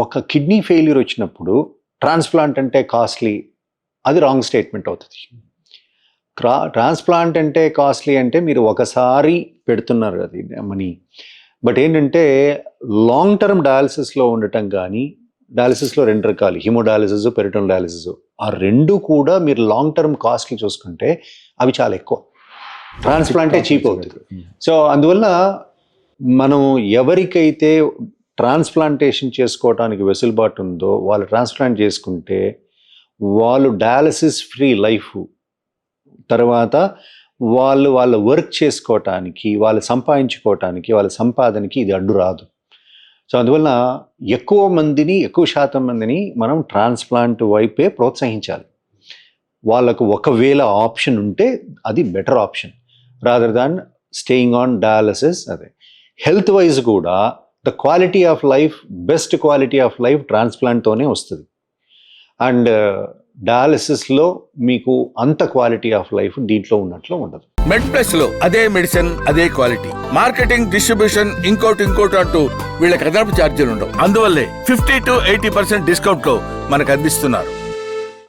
ఒక kidney failure వచ్చినప్పుడు transplant అంటే కాస్ట్లీ, అది రాంగ్ స్టేట్మెంట్ అవుతుంది. ట్రాన్స్ప్లాంట్ అంటే కాస్ట్లీ అంటే మీరు ఒకసారి పెడుతున్నారు అది మనీ. బట్ ఏంటంటే లాంగ్ టర్మ్ డయాలసిస్లో ఉండటం కానీ, డయాలసిస్లో 2 రకాలు, హిమోడయాలసిస్, పెరిటోనల్ డయాలసిస్. ఆ 2 కూడా మీరు లాంగ్ టర్మ్ కాస్ట్లు చూసుకుంటే అవి చాలా ఎక్కువ. ట్రాన్స్ప్లాంటే చీప్ అవుతుంది. సో అందువల్ల మనం ఎవరికైతే ట్రాన్స్ప్లాంటేషన్ చేసుకోవడానికి వెసులుబాటు ఉందో వాళ్ళు ట్రాన్స్ప్లాంట్ చేసుకుంటే వాళ్ళు డయాలసిస్ ఫ్రీ లైఫ్, తర్వాత వాళ్ళ వర్క్ చేసుకోవటానికి, వాళ్ళు సంపాదించుకోవటానికి, వాళ్ళ సంపాదనకి ఇది అడ్డు రాదు. సో అందువల్ల ఎక్కువ శాతం మందిని మనం ట్రాన్స్ప్లాంట్ వైపే ప్రోత్సహించాలి. వాళ్ళకు ఒకవేళ ఆప్షన్ ఉంటే అది better option rather than staying on dialysis. అదే హెల్త్ వైజ్ కూడా the quality of life, best quality of life ట్రాన్స్ప్లాంట్తోనే వస్తుంది. అండ్ డయాలసిస్లో మీకు అంత క్వాలిటీ ఆఫ్ లైఫ్ దీంట్లో ఉన్నట్లు ఉండదు. మెడ్ ప్లస్ లో అదే మెడిసిన్, అదే క్వాలిటీ, మార్కెటింగ్, డిస్ట్రిబ్యూషన్, ఇంకోటి అంటూ వీళ్ళకి అదనపు ఛార్జీలు ఉండవు. అందువల్లే 50 to 80% డిస్కౌంట్ లో మనకు అందిస్తున్నారు.